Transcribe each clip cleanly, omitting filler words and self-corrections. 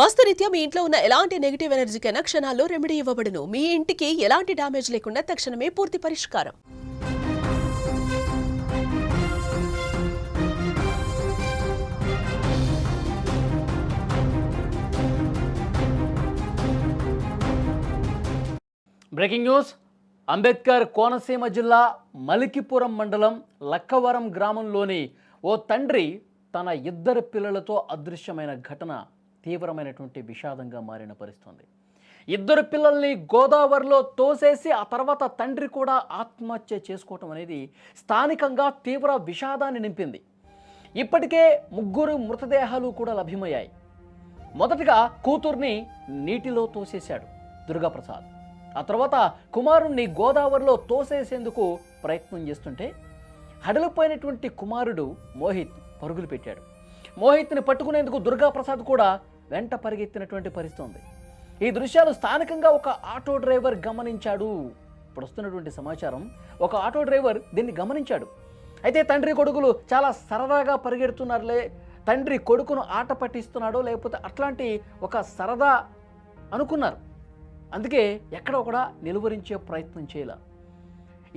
వాస్తురీత్యా మీ ఇంట్లో ఉన్న ఎలాంటి నెగిటివ్ ఎనర్జీకైనా క్షణాల్లో రెమెడీ ఇవ్వబడును. మీ ఇంటికి ఎలాంటి డ్యామేజ్ లేకుండా తక్షణమే పూర్తి పరిష్కారం. Breaking news. అంబేద్కర్ కోనసీమ జిల్లా మలికిపురం మండలం లక్కవరం గ్రామంలోని ఓ తండ్రి తన ఇద్దరు పిల్లలతో అదృశ్యమైన ఘటన తీవ్రమైనటువంటి విషాదంగా మారిన పరిస్థితుంది. ఇద్దరు పిల్లల్ని గోదావరిలో తోసేసి ఆ తర్వాత తండ్రి కూడా ఆత్మహత్య చేసుకోవటం అనేది స్థానికంగా తీవ్ర విషాదాన్ని నింపింది. ఇప్పటికే 3 మృతదేహాలు కూడా లభ్యమయ్యాయి. మొదటగా కూతుర్ని నీటిలో తోసేశాడు దుర్గాప్రసాద్. ఆ తర్వాత కుమారుణ్ణి గోదావరిలో తోసేసేందుకు ప్రయత్నం చేస్తుంటే హడలిపోయినటువంటి కుమారుడు మోహిత్ పరుగులు పెట్టాడు. మోహిత్ని పట్టుకునేందుకు దుర్గాప్రసాద్ కూడా వెంట పరిగెత్తినటువంటి పరిస్థితి ఉంది. ఈ దృశ్యాలు స్థానికంగా ఒక ఆటో డ్రైవర్ గమనించాడు. ఇప్పుడు వస్తున్నటువంటి సమాచారం, ఒక ఆటో డ్రైవర్ దీన్ని గమనించాడు. అయితే తండ్రి కొడుకులు చాలా సరదాగా పరిగెడుతున్నారులే, తండ్రి కొడుకును ఆట పట్టిస్తున్నాడో లేకపోతే అట్లాంటి ఒక సరదా అనుకున్నారు. అందుకే ఎక్కడ కూడా నిలువరించే ప్రయత్నం చేయాల.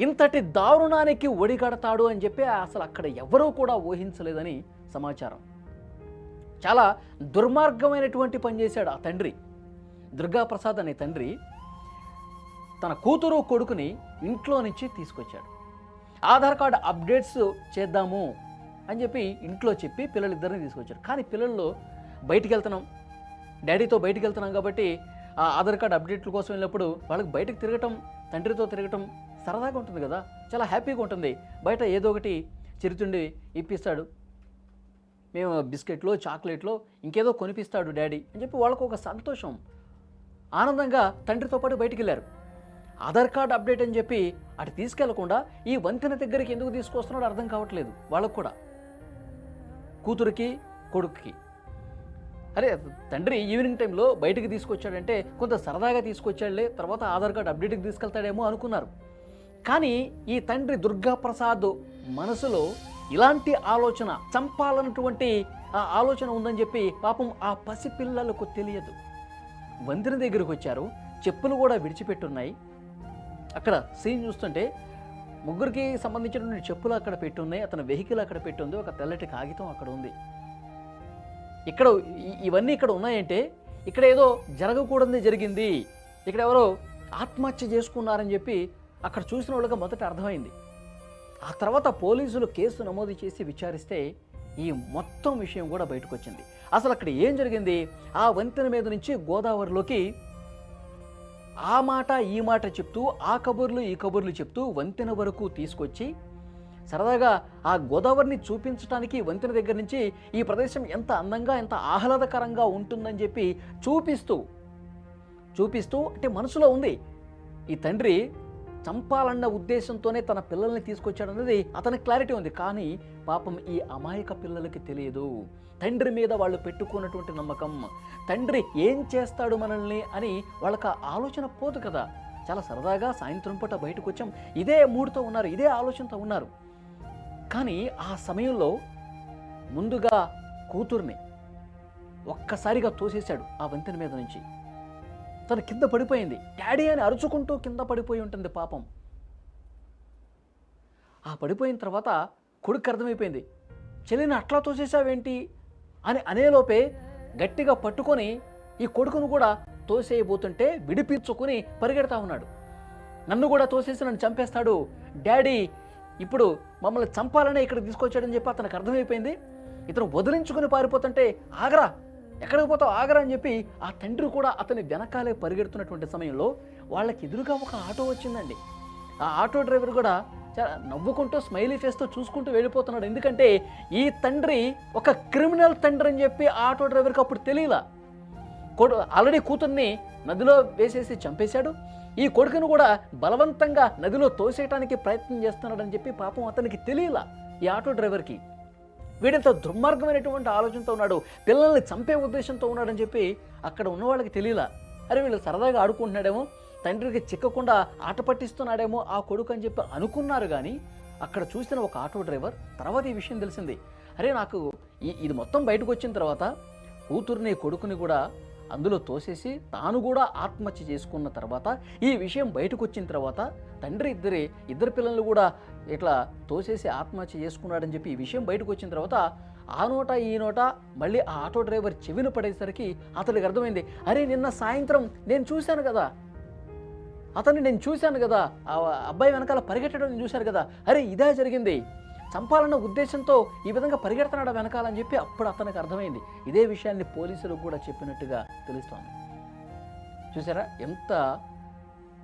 ఇంతటి దారుణానికి ఒడిగడతాడు అని చెప్పి అసలు అక్కడ ఎవరూ కూడా ఊహించలేదని సమాచారం. చాలా దుర్మార్గమైనటువంటి పని చేశాడు ఆ తండ్రి. దుర్గాప్రసాద్ అనే తండ్రి తన కూతురు కొడుకుని ఇంట్లో నుంచి తీసుకొచ్చాడు. ఆధార్ కార్డు అప్డేట్స్ చేద్దాము అని చెప్పి ఇంట్లో చెప్పి పిల్లలిద్దరిని తీసుకొచ్చాడు. కానీ పిల్లల్లో బయటికి వెళ్తున్నాం, డాడీతో బయటికి వెళ్తున్నాం కాబట్టి ఆ ఆధార్ కార్డు అప్డేట్ల కోసం వెళ్ళినప్పుడు వాళ్ళకి బయటకు తిరగటం, తండ్రితో తిరగటం సరదాగా ఉంటుంది కదా, చాలా హ్యాపీగా ఉంటుంది. బయట ఏదో ఒకటి చిరుతుండి ఇప్పిస్తాడు, మేము బిస్కెట్లో చాక్లెట్లో ఇంకేదో కొనిపిస్తాడు డాడీ అని చెప్పి వాళ్ళకు ఒక సంతోషం, ఆనందంగా తండ్రితో పాటు బయటికి వెళ్ళారు. ఆధార్ కార్డు అప్డేట్ అని చెప్పి అటు తీసుకెళ్లకుండా ఈ వంతెన దగ్గరికి ఎందుకు తీసుకొస్తున్నాడో అర్థం కావట్లేదు వాళ్ళకు కూడా, కూతురికి కొడుకుకి. అరే తండ్రి ఈవినింగ్ టైంలో బయటికి తీసుకొచ్చాడంటే కొంత సరదాగా తీసుకొచ్చాడులే, తర్వాత ఆధార్ కార్డు అప్డేట్కి తీసుకెళ్తాడేమో అనుకున్నారు. కానీ ఈ తండ్రి దుర్గాప్రసాద్ మనసులో ఇలాంటి ఆలోచన, చంపాలన్నటువంటి ఆ ఆలోచన ఉందని చెప్పి పాపం ఆ పసిపిల్లలకు తెలియదు. వంతెన దగ్గరకు వచ్చారు, చెప్పులు కూడా విడిచిపెట్టున్నాయి. అక్కడ సీన్ చూస్తుంటే ముగ్గురికి సంబంధించినటువంటి చెప్పులు అక్కడ పెట్టున్నాయి, అతని వెహికల్ అక్కడ పెట్టుంది, ఒక తెల్లటి కాగితం అక్కడ ఉంది. ఇక్కడ ఇవన్నీ ఇక్కడ ఉన్నాయంటే ఇక్కడ ఏదో జరగకూడదు జరిగింది, ఇక్కడ ఎవరో ఆత్మహత్య చేసుకున్నారని చెప్పి అక్కడ చూసిన వాళ్ళకి మొదట అర్థమైంది. ఆ తర్వాత పోలీసులు కేసు నమోదు చేసి విచారిస్తే ఈ మొత్తం విషయం కూడా బయటకు వచ్చింది. అసలు అక్కడ ఏం జరిగింది, ఆ వంతెన మీద నుంచి గోదావరిలోకి ఆ మాట ఈ మాట చెప్తూ, ఆ కబుర్లు ఈ కబుర్లు చెప్తూ వంతెన వరకు తీసుకొచ్చి సరదాగా ఆ గోదావరిని చూపించడానికి వంతెన దగ్గర నుంచి ఈ ప్రదేశం ఎంత అందంగా ఎంత ఆహ్లాదకరంగా ఉంటుందని చెప్పి చూపిస్తూ అంటే మనసులో ఉంది. ఈ తండ్రి చంపాలన్న ఉద్దేశంతోనే తన పిల్లల్ని తీసుకొచ్చాడన్నది అతనికి క్లారిటీ ఉంది. కానీ పాపం ఈ అమాయక పిల్లలకి తెలియదు తండ్రి మీద వాళ్ళు పెట్టుకున్నటువంటి నమ్మకం, తండ్రి ఏం చేస్తాడు మనల్ని అని వాళ్ళకి ఆలోచన పోదు కదా. చాలా సరదాగా సాయంత్రం పూట బయటకు వచ్చాం, ఇదే మూడ్తో ఉన్నారు, ఇదే ఆలోచనతో ఉన్నారు. కానీ ఆ సమయంలో ముందుగా కూతుర్ని ఒక్కసారిగా తోసేశాడు ఆ వంతెన మీద నుంచి. తను కింద పడిపోయింది, డాడీ అని అరుచుకుంటూ కింద పడిపోయి ఉంటుంది పాపం. ఆ పడిపోయిన తర్వాత కొడుకు అర్థమైపోయింది, చెల్లిని అట్లా తోసేసావేంటి అని అనేలోపే గట్టిగా పట్టుకొని ఈ కొడుకును కూడా తోసేయబోతుంటే విడిపించుకొని పరిగెడతా ఉన్నాడు. నన్ను కూడా తోసేసి నన్ను చంపేస్తాడు డాడీ, ఇప్పుడు మమ్మల్ని చంపాలనే ఇక్కడ తీసుకొచ్చాడని చెప్పి అతనికి అర్థమైపోయింది. ఇతను వదిలించుకొని పారిపోతుంటే ఆగరా, ఎక్కడికి పోతావు ఆగరా అని చెప్పి ఆ తండ్రి కూడా అతని వెనకాలే పరిగెడుతున్నటువంటి సమయంలో వాళ్ళకి ఎదురుగా ఒక ఆటో వచ్చిందండి. ఆ ఆటో డ్రైవర్ కూడా చాలా నవ్వుకుంటూ స్మైలీ ఫేస్తో చూసుకుంటూ వెళ్ళిపోతున్నాడు. ఎందుకంటే ఈ తండ్రి ఒక క్రిమినల్ తండ్రి అని చెప్పి ఆటో డ్రైవర్కి అప్పుడు తెలియలా. ఆల్రెడీ కూతుర్ని నదిలో వేసేసి చంపేశాడు, ఈ కొడుకును కూడా బలవంతంగా నదిలో తోసేయటానికి ప్రయత్నం చేస్తున్నాడని చెప్పి పాపం అతనికి తెలియలా ఈ ఆటో డ్రైవర్కి. వీడింత దుర్మార్గమైనటువంటి ఆలోచనతో ఉన్నాడు, పిల్లల్ని చంపే ఉద్దేశంతో ఉన్నాడని చెప్పి అక్కడ ఉన్న వాళ్ళకి తెలియలా. అరే వీళ్ళు సరదాగా ఆడుకుంటున్నాడేమో, తండ్రికి చిక్కకుండా ఆట పట్టిస్తున్నాడేమో ఆ కొడుకు అని చెప్పి అనుకున్నారు. కానీ అక్కడ చూసిన ఒక ఆటో డ్రైవర్ తర్వాత ఈ విషయం తెలిసింది. అరే నాకు ఇది మొత్తం బయటకు వచ్చిన తర్వాత కూతుర్ని కొడుకుని కూడా అందులో తోసేసి తాను కూడా ఆత్మహత్య చేసుకున్న తర్వాత ఈ విషయం బయటకు వచ్చిన తర్వాత తండ్రి ఇద్దరు పిల్లలు కూడా ఇట్లా తోసేసి ఆత్మహత్య చేసుకున్నాడని చెప్పి ఈ విషయం బయటకు వచ్చిన తర్వాత ఆ నోట ఈ నోట మళ్ళీ ఆ ఆటో డ్రైవర్ చెవిన పడేసరికి అతడికి అర్థమైంది, అరే నిన్న సాయంత్రం నేను చూశాను కదా, అతన్ని నేను చూశాను కదా, ఆ అబ్బాయి వెనకాల పరిగెట్టడం నేను చూశాను కదా, అరే ఇదే జరిగింది, చంపాలన్న ఉద్దేశంతో ఈ విధంగా పరిగెడుతున్నాడు వెనకాలని చెప్పి అప్పుడు అతనికి అర్థమైంది. ఇదే విషయాన్ని పోలీసులకు కూడా చెప్పినట్టుగా తెలుస్తోంది. చూసారా ఎంత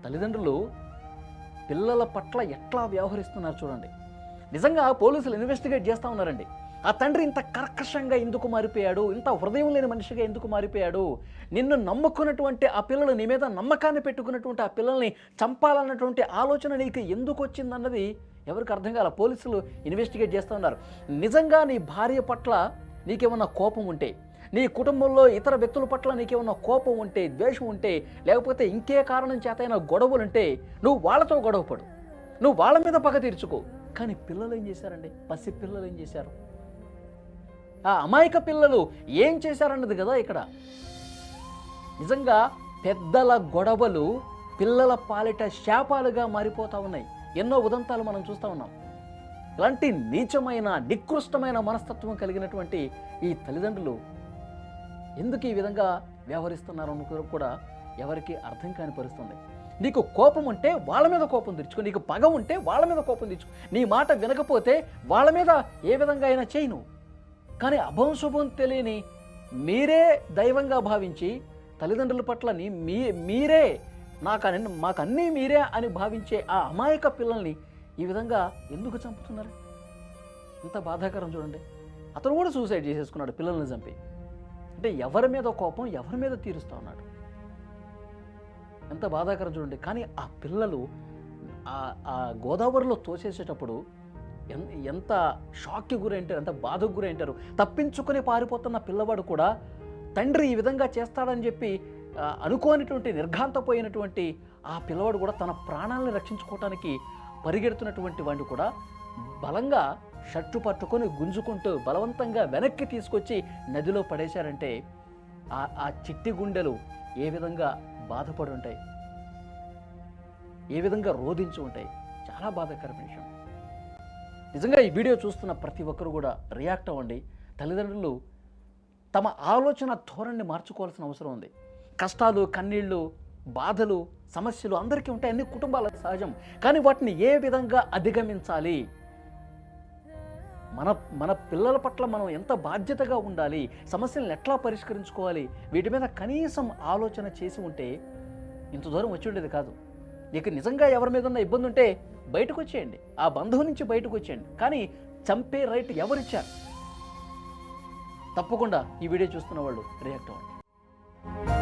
తల్లిదండ్రులు పిల్లల పట్ల ఎట్లా వ్యవహరిస్తున్నారు చూడండి. నిజంగా పోలీసులు ఇన్వెస్టిగేట్ చేస్తూ ఉన్నారండి. ఆ తండ్రి ఇంత కర్కశంగా ఎందుకు మారిపోయాడు, ఇంత హృదయం లేని మనిషిగా ఎందుకు మారిపోయాడు, నిన్ను నమ్ముకున్నటువంటి ఆ పిల్లలు, నీ మీద నమ్మకాన్ని పెట్టుకున్నటువంటి ఆ పిల్లల్ని చంపాలన్నటువంటి ఆలోచన నీకు ఎందుకు వచ్చిందన్నది ఎవరికి అర్థం కాల. పోలీసులు ఇన్వెస్టిగేట్ చేస్తూ ఉన్నారు. నిజంగా నీ భార్య పట్ల నీకేమన్నా కోపం ఉంటే, నీ కుటుంబంలో ఇతర వ్యక్తుల పట్ల నీకేమన్నా కోపం ఉంటే, ద్వేషం ఉంటే, లేకపోతే ఇంకే కారణం చేతైనా గొడవలుంటే నువ్వు వాళ్ళతో గొడవపడు, నువ్వు వాళ్ళ మీద పగ తీర్చుకో. కానీ పిల్లలు ఏం చేశారండి? పసి పిల్లలు ఏం చేశారు? ఆ అమాయక పిల్లలు ఏం చేశారన్నది కదా ఇక్కడ. నిజంగా పెద్దల గొడవలు పిల్లల పాలిట శాపాలుగా మారిపోతూ ఉన్నాయి. ఎన్నో ఉదంతాలు మనం చూస్తూ ఉన్నాం. ఇలాంటి నీచమైన నికృష్టమైన మనస్తత్వం కలిగినటువంటి ఈ తల్లిదండ్రులు ఎందుకు ఈ విధంగా వ్యవహరిస్తున్నారు కూడా ఎవరికి అర్థం కాని పరిస్థితుంది. నీకు కోపం ఉంటే వాళ్ళ మీద కోపం తెచ్చుకో, నీకు పగ ఉంటే వాళ్ళ మీద కోపం తెచ్చుకో, నీ మాట వినకపోతే వాళ్ళ మీద ఏ విధంగా అయినా చేయను. కానీ అభం శుభం తెలియని మీరే దైవంగా భావించి తల్లిదండ్రుల పట్ల మీరే మాకు అన్నీ మీరే అని భావించే ఆ అమాయక పిల్లల్ని ఈ విధంగా ఎందుకు చంపుతున్నారు? ఎంత బాధాకరం చూడండి. అతను కూడా సూసైడ్ చేసేసుకున్నాడు పిల్లల్ని చంపి. అంటే ఎవరి మీద కోపం ఎవరి మీద తీరుస్తూ ఉన్నాడు? ఎంత బాధాకరం చూడండి. కానీ ఆ పిల్లలు ఆ గోదావరిలో తోసేసేటప్పుడు ఎంత షాక్కి గురైంటారు, ఎంత బాధకు గురైంటారు. తప్పించుకొని పారిపోతున్న పిల్లవాడు కూడా తండ్రి ఈ విధంగా చేస్తాడని చెప్పి అనుకోనిటువంటి నిర్ఘాంతపోయినటువంటి ఆ పిల్లవాడు కూడా తన ప్రాణాలను రక్షించుకోవటానికి పరిగెడుతున్నటువంటి వాడిని కూడా బలంగా షట్టు పట్టుకొని గుంజుకుంటూ బలవంతంగా వెనక్కి తీసుకొచ్చి నదిలో పడేశారంటే ఆ చిట్టి గుండెలు ఏ విధంగా బాధపడి ఉంటాయి, ఏ విధంగా రోధించి ఉంటాయి. చాలా బాధాకరమైన విషయం. నిజంగా ఈ వీడియో చూస్తున్న ప్రతి ఒక్కరు కూడా రియాక్ట్ అవ్వండి. తల్లిదండ్రులు తమ ఆలోచన ధోరణిని మార్చుకోవాల్సిన అవసరం ఉంది. కష్టాలు, కన్నీళ్ళు, బాధలు, సమస్యలు అందరికీ ఉంటాయి, అన్ని కుటుంబాలకు సహజం. కానీ వాటిని ఏ విధంగా అధిగమించాలి, మన పిల్లల పట్ల మనం ఎంత బాధ్యతగా ఉండాలి, సమస్యలను ఎట్లా పరిష్కరించుకోవాలి, వీటి మీద కనీసం ఆలోచన చేసి ఉంటే ఇంత దూరం వచ్చి ఉండేది కాదు. నీకు నిజంగా ఎవరి మీద ఉన్న ఇబ్బంది ఉంటే బయటకు వచ్చేయండి, ఆ బంధువు నుంచి బయటకు వచ్చేయండి. కానీ చంపే రైట్ ఎవరిచ్చారు? తప్పకుండా ఈ వీడియో చూస్తున్న వాళ్ళు రియాక్ట్ అవ్వండి.